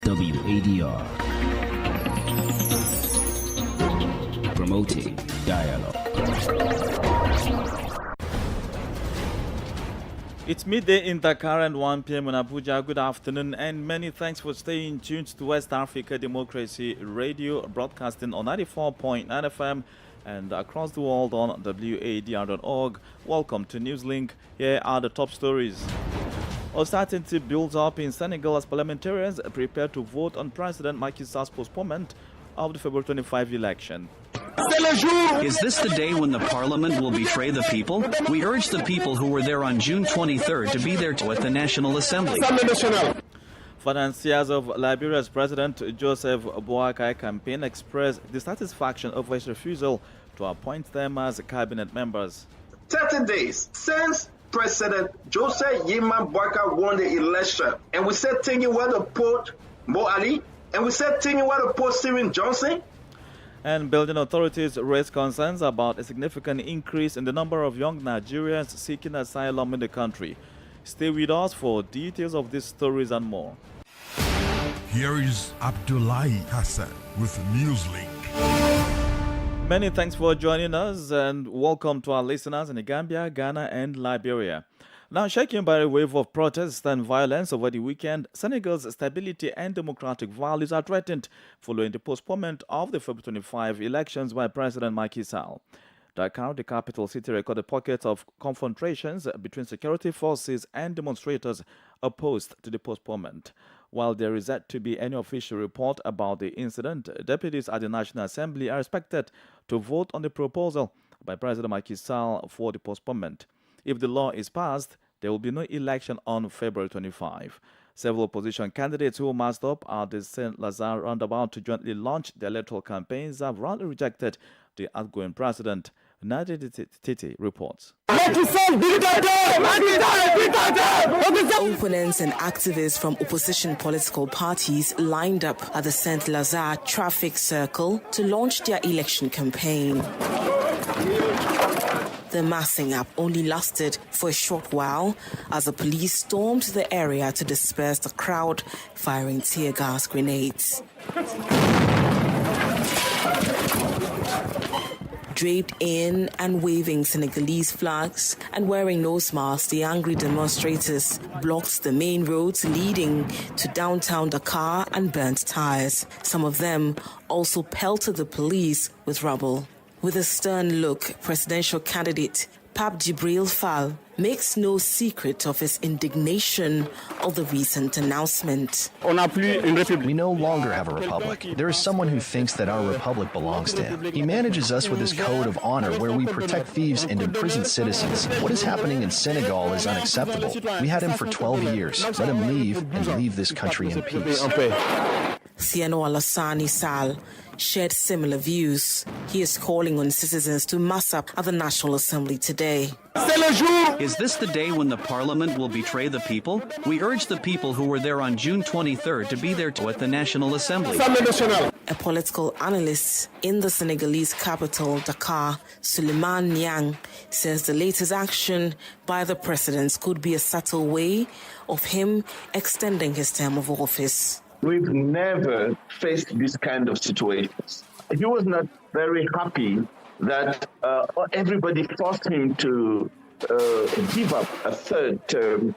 WADR, promoting dialogue. It's midday in Dakar and 1 p.m. in Abuja. Good afternoon and many thanks for staying tuned to West Africa Democracy Radio, broadcasting on 94.9 FM and across the world on WADR.org. Welcome to Newslink. Here are the top stories. Uncertainty builds up in Senegal as parliamentarians prepare to vote on President Macky Sall's postponement of the February 25 election. Is this the day when the parliament will betray the people? We urge the people who were there on June 23rd to be there at the National Assembly. Financiers of Liberia's President Joseph Boakai campaign expressed dissatisfaction over his refusal to appoint them as cabinet members. 30 days since President Joseph Yima Boakai won the election, and we said thinking where to put Mo Ali, and we said thinking where to put Steven Johnson. And building authorities raised concerns about a significant increase in the number of young Nigerians seeking asylum in the country. Stay with us for details of these stories and more. Here is Abdullahi Hassan with Newslink. Many thanks for joining us and welcome to our listeners in the Gambia, Ghana and Liberia. Now, shaken by a wave of protests and violence over the weekend, Senegal's stability and democratic values are threatened following the postponement of the February 25 elections by President Macky Sall. Dakar, the capital city, recorded pockets of confrontations between security forces and demonstrators opposed to the postponement. While there is yet to be any official report about the incident, deputies at the National Assembly are expected to vote on the proposal by President Macky Sall for the postponement. If the law is passed, there will be no election on February 25. Several opposition candidates who massed up at the St. Lazare roundabout to jointly launch the electoral campaigns have roundly rejected the outgoing president. Nadia Titi reports. Opponents and activists from opposition political parties lined up at the St. Lazare traffic circle to launch their election campaign. The massing up only lasted for a short while as the police stormed the area to disperse the crowd, firing tear gas grenades. Draped in and waving Senegalese flags and wearing nose masks, the angry demonstrators blocked the main roads leading to downtown Dakar and burnt tires. Some of them also pelted the police with rubble. With a stern look, presidential candidate Pape Djibril Fall makes no secret of his indignation of the recent announcement. We no longer have a republic. There is someone who thinks that our republic belongs to him. He manages us with his code of honor where we protect thieves and imprison citizens. What is happening in Senegal is unacceptable. We had him for 12 years. Let him leave and leave this country in peace. Siano Alassane Sall shared similar views. He is calling on citizens to mass up at the National Assembly today. Is this the day when the parliament will betray the people? We urge the people who were there on June 23rd to be there at the National Assembly. A political analyst in the Senegalese capital, Dakar, Suleiman Niang, says the latest action by the president could be a subtle way of him extending his term of office. We've never faced this kind of situations. He was not very happy that everybody forced him to give up a third term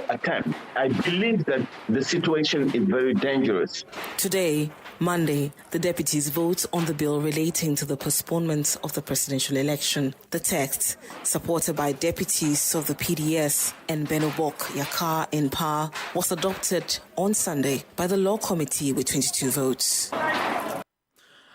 attempt. I believe that the situation is very dangerous. Today, Monday, the deputies vote on the bill relating to the postponement of the presidential election. The text, supported by deputies of the PDS and Benobok Yakar in power, was adopted on Sunday by the Law Committee with 22 votes.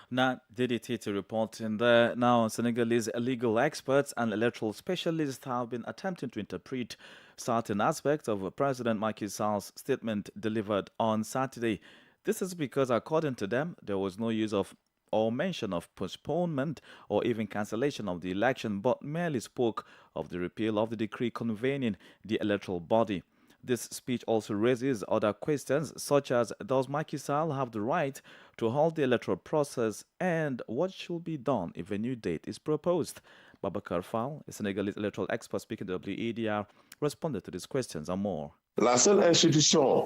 Now, DDT reporting there. Now, Senegalese legal experts and electoral specialists have been attempting to interpret certain aspects of President Macky Sall's statement delivered on Saturday. This is because, according to them, there was no use of or mention of postponement or even cancellation of the election, but merely spoke of the repeal of the decree convening the electoral body. This speech also raises other questions, such as does Macky Sall have the right to halt the electoral process, and what should be done if a new date is proposed? Babakar Fall, a Senegalese electoral expert speaking to WADR, responded to these questions and more. The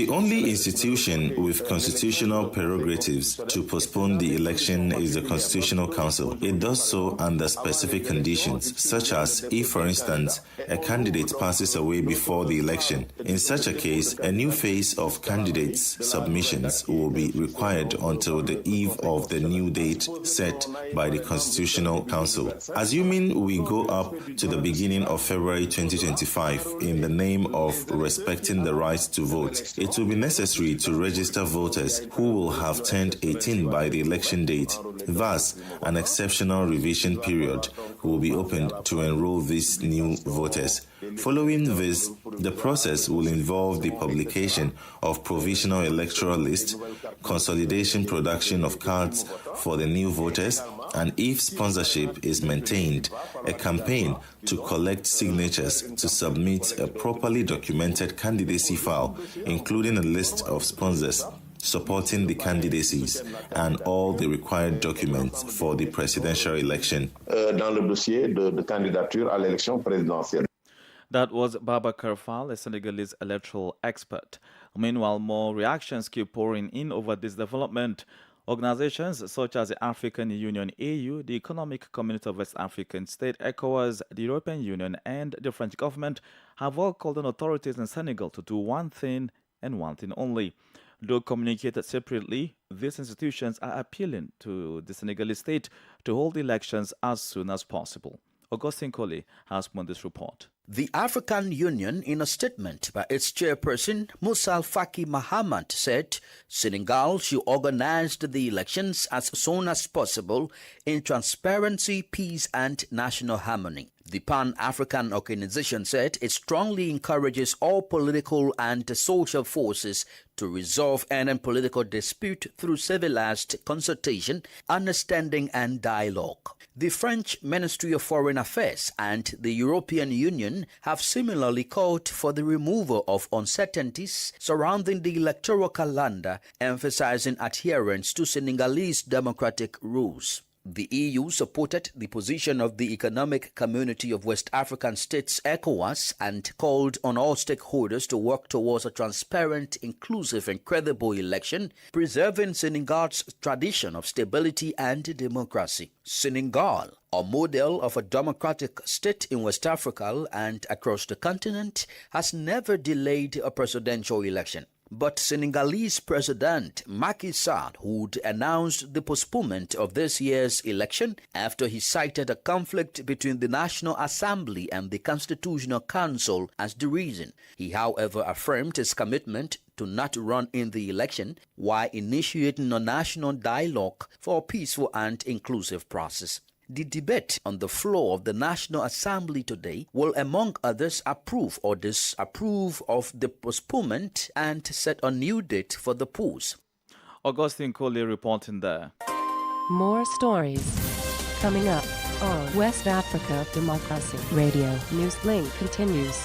only institution with constitutional prerogatives to postpone the election is the Constitutional Council. It does so under specific conditions, such as if, for instance, a candidate passes away before the election. In such a case, a new phase of candidates' submissions will be required until the eve of the new date set by the Constitutional Council. Assuming we go up to the beginning of February 2025 in the name of respecting the right to vote, it will be necessary to register voters who will have turned 18 by the election date. Thus, an exceptional revision period will be opened to enroll these new voters. Following this, the process will involve the publication of provisional electoral list, consolidation production of cards for the new voters, and if sponsorship is maintained, a campaign to collect signatures to submit a properly documented candidacy file, including a list of sponsors supporting the candidacies and all the required documents for the presidential election. Dans le dossier de candidature à l'élection présidentielle. That was Babacar Fall, a Senegalese electoral expert. Meanwhile, more reactions keep pouring in over this development. Organizations such as the African Union (AU), the Economic Community of West African States (ECOWAS), the European Union, and the French government have all called on authorities in Senegal to do one thing and one thing only. Though communicated separately, these institutions are appealing to the Senegalese state to hold elections as soon as possible. Augustine Colley has more on this report. The African Union, in a statement by its chairperson, Moussa Faki Mahamat, said Senegal should organize the elections as soon as possible in transparency, peace, and national harmony. The Pan-African organization said it strongly encourages all political and social forces to resolve any political dispute through civilized consultation, understanding, and dialogue. The French Ministry of Foreign Affairs and the European Union have similarly called for the removal of uncertainties surrounding the electoral calendar, emphasizing adherence to Senegalese democratic rules. The EU supported the position of the Economic Community of West African States (ECOWAS) and called on all stakeholders to work towards a transparent, inclusive and credible election, preserving Senegal's tradition of stability and democracy. Senegal, a model of a democratic state in West Africa and across the continent, has never delayed a presidential election. But Senegalese President Macky Sall would announce the postponement of this year's election after he cited a conflict between the National Assembly and the Constitutional Council as the reason. He, however, affirmed his commitment to not run in the election while initiating a national dialogue for a peaceful and inclusive process. The debate on the floor of the National Assembly today will, among others, approve or disapprove of the postponement and set a new date for the polls. Augustine Colley reporting there. More stories coming up on West Africa Democracy Radio. Newslink continues.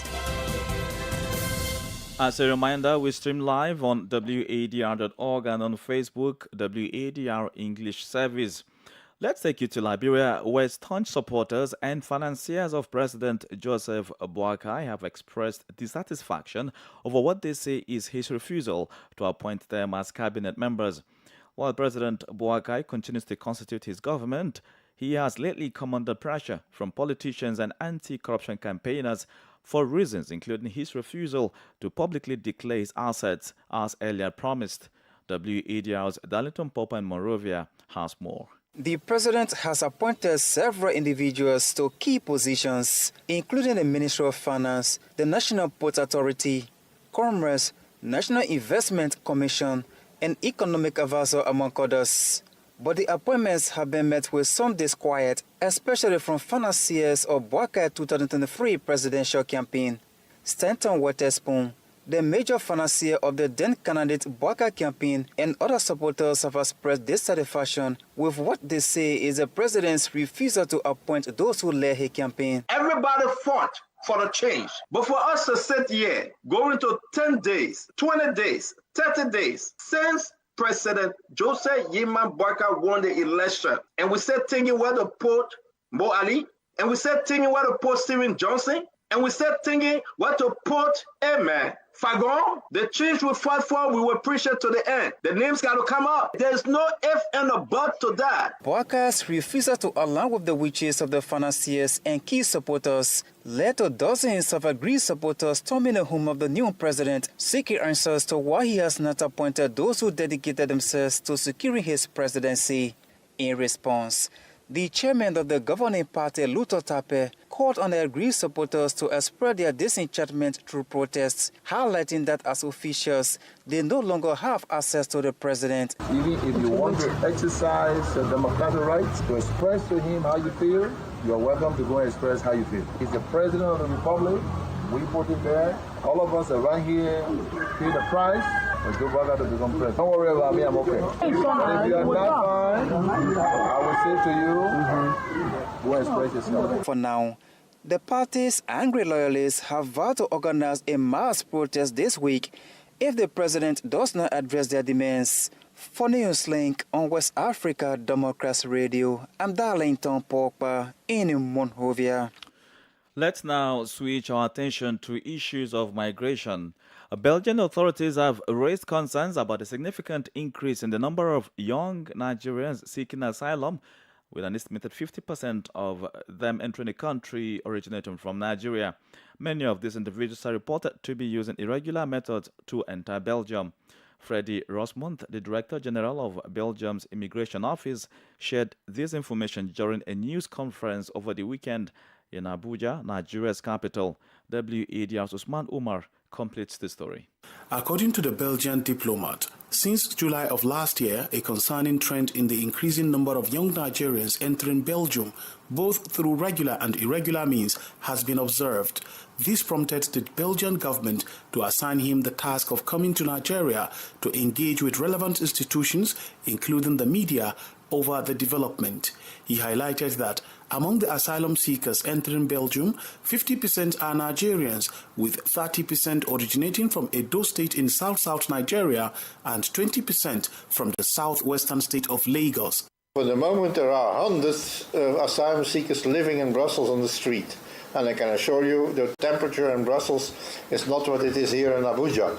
As a reminder, we stream live on WADR.org and on Facebook, WADR English Service. Let's take you to Liberia, where staunch supporters and financiers of President Joseph Boakai have expressed dissatisfaction over what they say is his refusal to appoint them as cabinet members. While President Boakai continues to constitute his government, he has lately come under pressure from politicians and anti-corruption campaigners for reasons including his refusal to publicly declare his assets as earlier promised. WADR's Darlington Popa in Monrovia has more. The president has appointed several individuals to key positions, including the Ministry of Finance, the National Port Authority, Commerce, National Investment Commission, and Economic Advisor, among others. But the appointments have been met with some disquiet, especially from financiers of Boakai 2023 presidential campaign. Stanton Waterspoon, the major financier of the then candidate Boakai campaign, and other supporters have expressed dissatisfaction with what they say is the president's refusal to appoint those who led his campaign. Everybody fought for a change. But for us to sit here, going to 10 days, 20 days, 30 days, since President Joseph Yeman Boakai won the election, and we said thinking where to put Mo Ali, and we said thinking where to put Stephen Johnson, and we start thinking what to put, hey man, Fagon, the change we fought for, we will preach it to the end. The names got to come up. There's no if and a but to that. Boakar's refusal to align with the wishes of the financiers and key supporters led to dozens of agreed supporters storming the home of the new president, seeking answers to why he has not appointed those who dedicated themselves to securing his presidency. In response, the chairman of the governing party, Luto Tape, called on the agreed supporters to express their disenchantment through protests, highlighting that as officials, they no longer have access to the president. Even if you want to exercise your democratic rights to express to him how you feel, you're welcome to go and express how you feel. He's the president of the republic. We put him there. All of us are right here, pay the price. Let's go back to become president. Don't worry about me, I'm okay. If you are not fine, I will say to you, go and express yourself. For now, the party's angry loyalists have vowed to organize a mass protest this week if the president does not address their demands. For Newslink on West Africa Democracy Radio, I'm Darlington Pogba in Monrovia. Let's now switch our attention to issues of migration. Belgian authorities have raised concerns about a significant increase in the number of young Nigerians seeking asylum, with an estimated 50% of them entering the country originating from Nigeria. Many of these individuals are reported to be using irregular methods to enter Belgium. Freddie Rosmond, the Director General of Belgium's Immigration Office, shared this information during a news conference over the weekend in Abuja, Nigeria's capital. WADR's Usman Umar completes the story. According to the Belgian diplomat, since July of last year, a concerning trend in the increasing number of young Nigerians entering Belgium, both through regular and irregular means, has been observed. This prompted the Belgian government to assign him the task of coming to Nigeria to engage with relevant institutions, including the media, over the development. He highlighted that among the asylum seekers entering Belgium, 50% are Nigerians, with 30% originating from Edo State in south-south Nigeria and 20% from the southwestern state of Lagos. For the moment, there are hundreds of asylum seekers living in Brussels on the street. And I can assure you the temperature in Brussels is not what it is here in Abuja.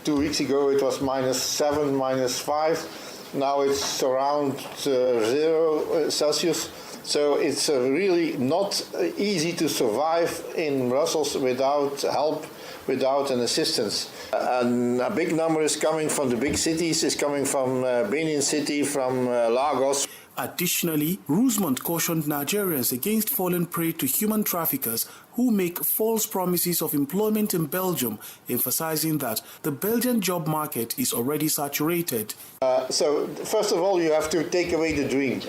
2 weeks ago it was -7, -5. Now it's around 0 Celsius. So it's really not easy to survive in Brussels without help, without an assistance. And a big number is coming from the big cities, is coming from Benin City, from Lagos. Additionally, Rosemont cautioned Nigerians against falling prey to human traffickers who make false promises of employment in Belgium, emphasizing that the Belgian job market is already saturated. So, first of all, you have to take away the dream.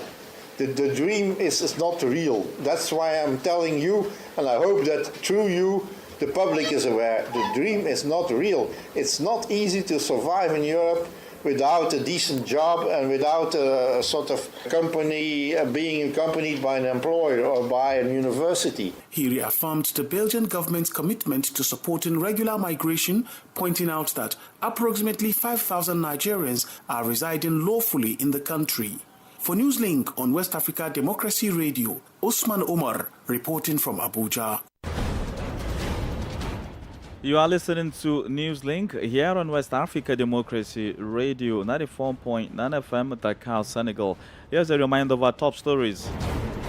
The dream is not real. That's why I'm telling you, and I hope that through you, the public is aware. The dream is not real. It's not easy to survive in Europe without a decent job and without a sort of company being accompanied by an employer or by a university. He reaffirmed the Belgian government's commitment to supporting regular migration, pointing out that approximately 5,000 Nigerians are residing lawfully in the country. For Newslink on West Africa Democracy Radio, Usman Omar reporting from Abuja. You are listening to Newslink here on West Africa Democracy Radio, 94.9 FM, Dakar, Senegal. Here's a reminder of our top stories.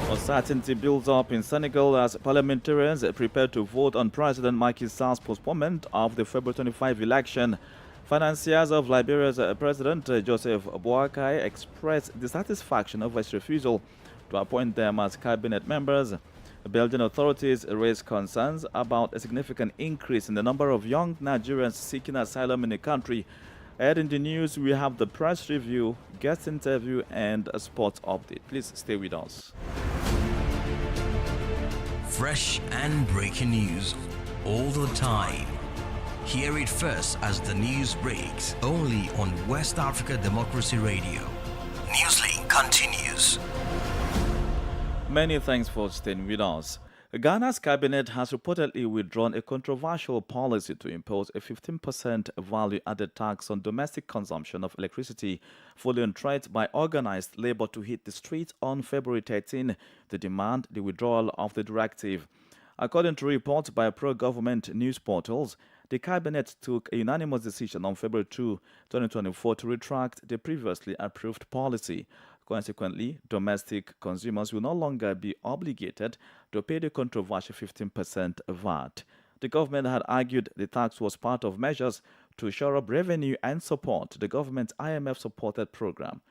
Uncertainty builds up in Senegal as parliamentarians prepare to vote on President Macky Sall's postponement of the February 25 election. Financiers of Liberia's President Joseph Boakai expressed dissatisfaction over his refusal to appoint them as cabinet members. Belgian authorities raised concerns about a significant increase in the number of young Nigerians seeking asylum in the country. Ahead in the news, we have the press review, guest interview, and a sports update. Please stay with us. Fresh and breaking news all the time. Hear it first as the news breaks, only on West Africa Democracy Radio. Newslink continues. Many thanks for staying with us. Ghana's cabinet has reportedly withdrawn a controversial policy to impose a 15% value-added tax on domestic consumption of electricity, following threats by organized labor to hit the streets on February 13 to demand the withdrawal of the directive. According to reports by pro-government news portals, the cabinet took a unanimous decision on February 2, 2024 to retract the previously approved policy. Consequently, domestic consumers will no longer be obligated to pay the controversial 15% VAT. The government had argued the tax was part of measures to shore up revenue and support the government's IMF-supported program.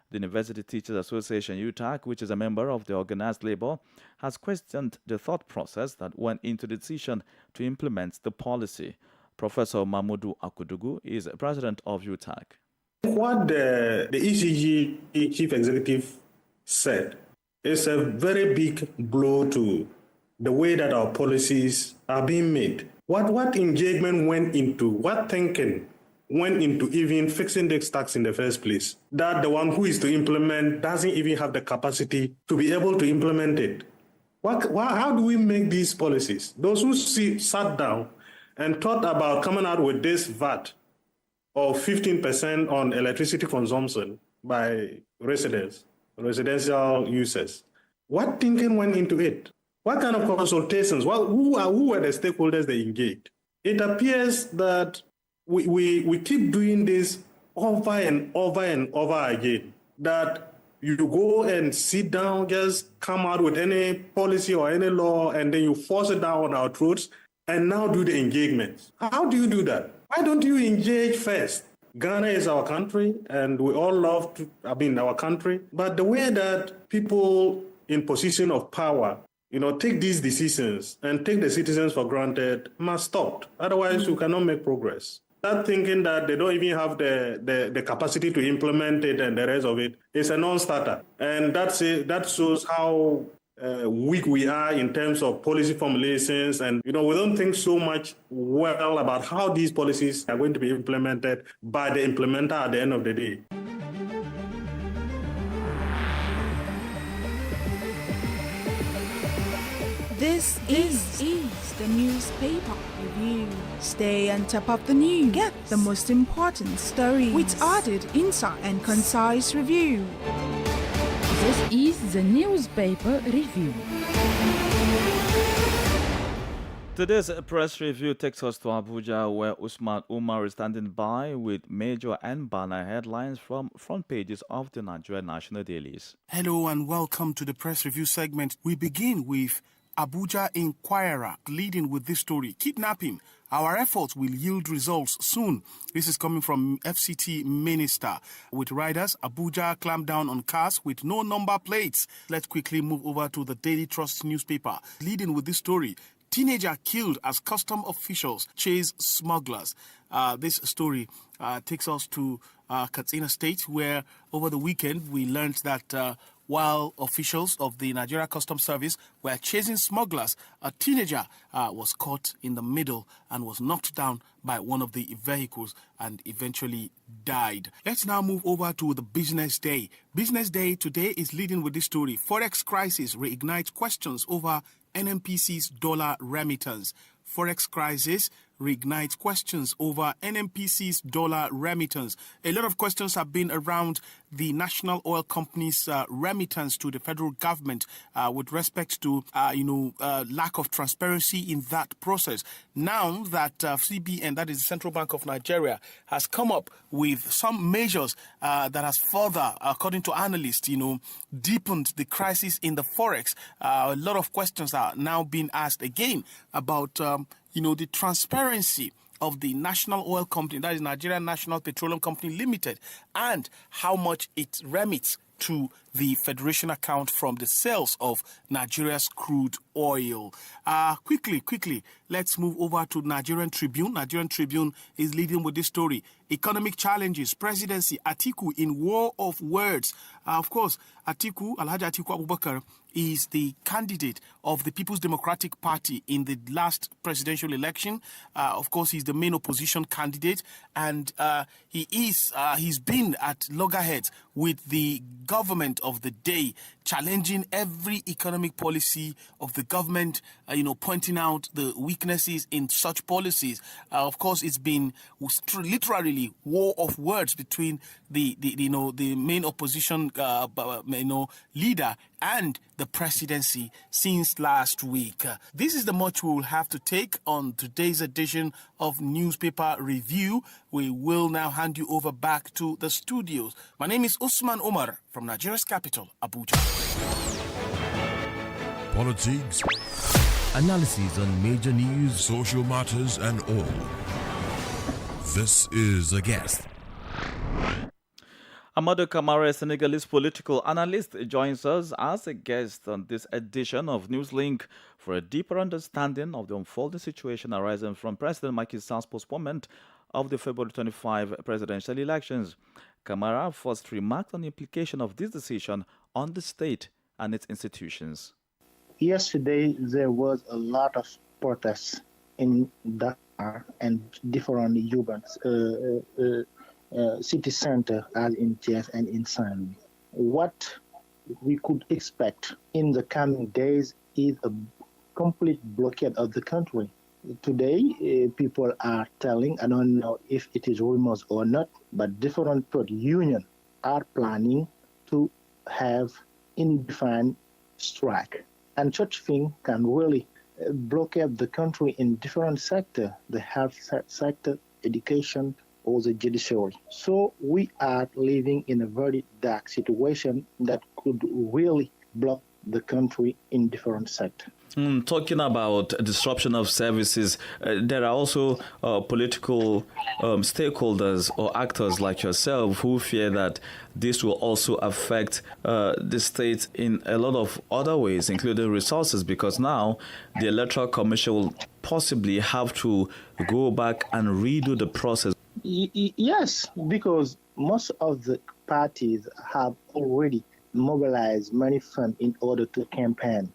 The University Teachers Association, UTAC, which is a member of the organized labor, has questioned the thought process that went into the decision to implement the policy. Professor Mamudu Akudugu is president of UTAC. What the ECG chief executive said is a very big blow to the way that our policies are being made. What engagement went into, what thinking went into even fixing this tax in the first place, that the one who is to implement doesn't even have the capacity to be able to implement it. How do we make these policies? Those who sat down and thought about coming out with this VAT of 15% on electricity consumption by residential users, what thinking went into it? What kind of consultations? Who were the stakeholders they engaged? It appears that we keep doing this over and over and over again, that you go and sit down, just come out with any policy or any law, and then you force it down on our throats and now do the engagements. How do you do that? Why don't you engage first? Ghana is our country, and we all love our country, but the way that people in position of power take these decisions and take the citizens for granted must stop. Otherwise, you cannot make progress. That thinking that they don't even have the capacity to implement it and the rest of it is a non-starter. And that shows how weak we are in terms of policy formulations. And, we don't think so much well about how these policies are going to be implemented by the implementer at the end of the day. This is the newspaper review. Stay on top of the news. Get the most important stories with added insight and concise review. This is the newspaper review. Today's press review takes us to Abuja, where Usman Umar is standing by with major and banner headlines from front pages of the Nigerian national dailies. Hello and welcome to the press review segment. We begin with Abuja Inquirer leading with this story: kidnapping. Our efforts will yield results soon. This is coming from FCT Minister. With riders, Abuja clamped down on cars with no number plates. Let's quickly move over to the Daily Trust newspaper. Leading with this story: teenager killed as custom officials chase smugglers. This story takes us to Katsina State, where over the weekend we learned that while officials of the Nigeria Customs Service were chasing smugglers, a teenager was caught in the middle and was knocked down by one of the vehicles and eventually died. Let's now move over to the Business Day. Business Day today is leading with this story: Forex crisis reignites questions over NMPC's dollar remittance. Forex crisis reignites questions over NMPC's dollar remittance. A lot of questions have been around the National Oil Company's remittance to the federal government with respect to, lack of transparency in that process. Now that CBN, that is the Central Bank of Nigeria, has come up with some measures that has further, according to analysts, deepened the crisis in the Forex, a lot of questions are now being asked again about, the transparency of the National Oil Company, that is Nigerian National Petroleum Company Limited, and how much it remits to the Federation account from the sales of Nigeria's crude oil. Quickly, let's move over to Nigerian Tribune. Nigerian Tribune is leading with this story: economic challenges, presidency, Atiku in war of words. Of course, Alhaji Atiku Abubakar is the candidate of the People's Democratic Party in the last presidential election. Of course, he's the main opposition candidate, and he's been at loggerheads with the government of the day, challenging every economic policy of the government, pointing out the weaknesses in such policies. Of course, it's been literally war of words between the main opposition leader and the presidency since last week. This is the much we will have to take on today's edition of Newspaper Review. We will now hand you over back to the studios. My name is Usman Omar from Nigeria's capital, Abuja. Politics, analysis on major news, social matters, and all. This is A Guest. Amadou Kamara, a Senegalese political analyst, joins us as a guest on this edition of Newslink for a deeper understanding of the unfolding situation arising from President Macky Sall's postponement of the February 25 presidential elections. Kamara first remarked on the implication of this decision on the state and its institutions. Yesterday, there was a lot of protests in Dakar and different urban city center as in Thiès and in Saint-Louis. What we could expect in the coming days is a complete blockade of the country. Today, people are telling, I don't know if it is rumors or not, but different trade unions are planning to have indefinite strike. And such thing can really blockade the country in different sectors, the health sector, education, or the judiciary. So we are living in a very dark situation that could really block the country in different sectors. Talking about disruption of services, there are also political stakeholders or actors like yourself who fear that this will also affect the state in a lot of other ways, including resources, because now the Electoral Commission will possibly have to go back and redo the process. Yes, because most of the parties have already mobilized money funds in order to campaign.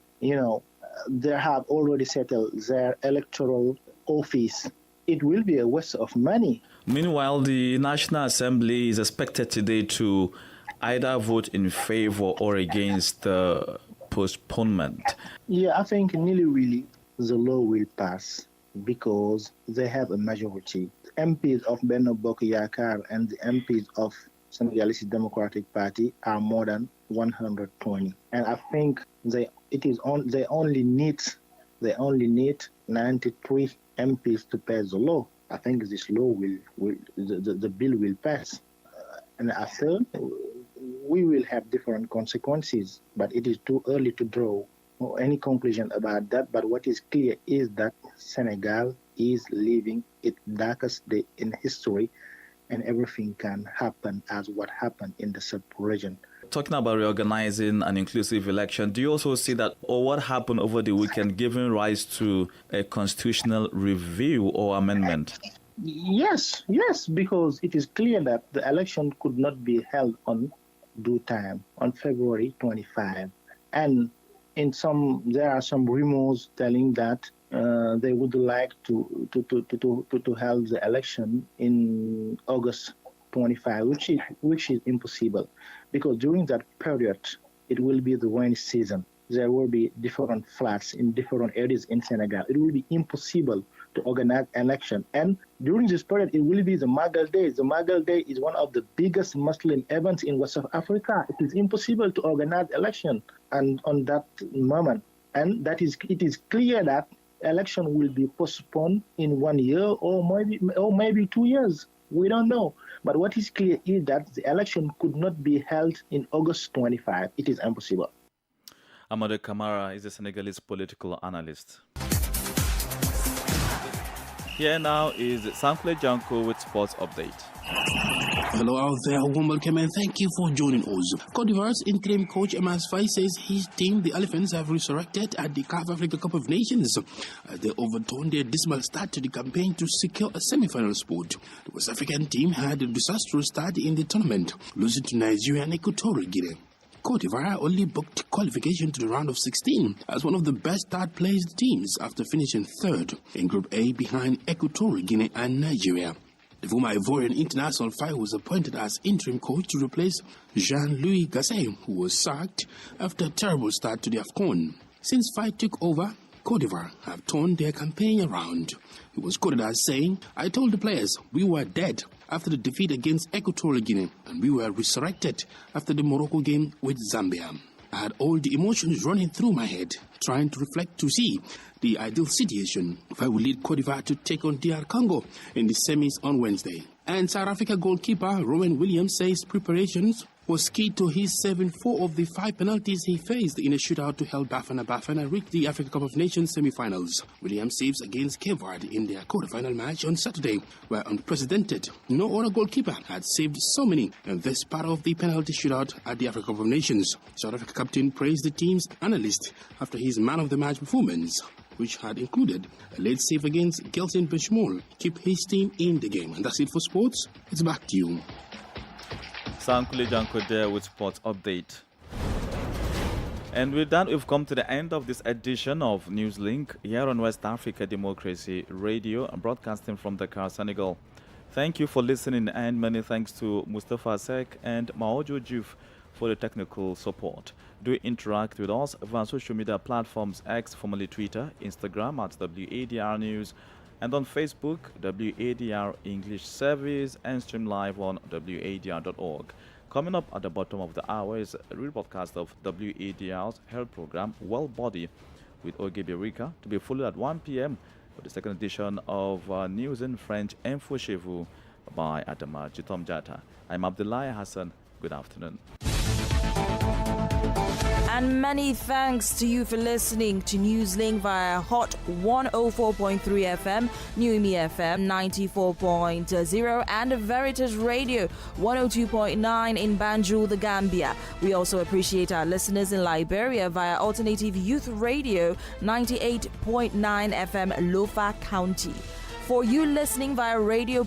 They have already settled their electoral office. It will be a waste of money. Meanwhile, the National Assembly is expected today to either vote in favor or against the postponement. Yeah, I think really the law will pass because they have a majority. The MPs of Benno Bokk Yakaar and the MPs of Senegalese Democratic Party are more than 120, and I think they only need 93 MPs to pass the law. I think this law the bill will pass, and I feel we will have different consequences. But it is too early to draw any conclusion about that. But what is clear is that Senegal is living its darkest day in history, and everything can happen as what happened in the sub-region. Talking about reorganizing an inclusive election, do you also see that, or what happened over the weekend, giving rise to a constitutional review or amendment? Yes, because it is clear that the election could not be held on due time, on February 25. And there are some rumors telling that they would like to hold the election in August 25, which is impossible, because during that period it will be the rainy season. There will be different floods in different areas in Senegal. It will be impossible to organize an election. And during this period, it will be the Magal Day. The Magal Day is one of the biggest Muslim events in West Africa. It is impossible to organize election and on that moment. And it is clear that election will be postponed in 1 year or maybe 2 years. We don't know. But what is clear is that the election could not be held in August 25. It is impossible. Amadou Kamara is a Senegalese political analyst. Here now is Sankle Janko with Sports Update. Hello out there, warm welcome and thank you for joining us. Cote d'Ivoire's interim coach Emas Faye says his team, the Elephants, have resurrected at the CAF Africa Cup of Nations. They overturned their dismal start to the campaign to secure a semi-final spot. The West African team had a disastrous start in the tournament, losing to Nigeria and Equatorial Guinea. Cote d'Ivoire only booked qualification to the round of 16 as one of the best third-placed teams after finishing third in Group A behind Equatorial Guinea and Nigeria. The former Ivorian international Faye was appointed as interim coach to replace Jean-Louis Gasset, who was sacked after a terrible start to the AFCON. Since Faye took over, Cote d'Ivoire have turned their campaign around. He was quoted as saying, "I told the players we were dead after the defeat against Equatorial Guinea, and we were resurrected after the Morocco game with Zambia. I had all the emotions running through my head, trying to reflect to see the ideal situation if I would lead Cote d'Ivoire to take on DR Congo in the semis on Wednesday. And South Africa goalkeeper Rowan Williams says preparations was key to his saving 4 of the 5 penalties he faced in a shootout to help Bafana reach the Africa Cup of Nations semi-finals. Williams saves against Cape Verde in their quarter-final match on Saturday were unprecedented. No other goalkeeper had saved so many in this part of the penalty shootout at the Africa Cup of Nations. South Africa captain praised the team's analyst after his man-of-the-match performance, which had included a late save against Gelson Benchmol, keep his team in the game. And that's it for sports. It's back to you. Sankule Janko there with Sports Update. And with that, we've come to the end of this edition of Newslink here on West Africa Democracy Radio, broadcasting from Dakar, Senegal. Thank you for listening, and many thanks to Mustafa Sek and Maojo Juf for the technical support. Do interact with us via social media platforms X, formerly Twitter, Instagram at WADR News, and on Facebook, WADR English Service, and stream live on WADR.org. Coming up at the bottom of the hour is a rebroadcast of WADR's health program, Well Body, with Ogebe Rika, to be followed at 1 p.m. with the second edition of News in French, Info Chez Vous, by Adama Jitom Jata. I'm Abdullahi Hassan. Good afternoon. And many thanks to you for listening to Newslink via Hot 104.3 FM, Newmi FM 94.0, and Veritas Radio 102.9 in Banjul, the Gambia. We also appreciate our listeners in Liberia via Alternative Youth Radio 98.9 FM, Lofa County. For you listening via radio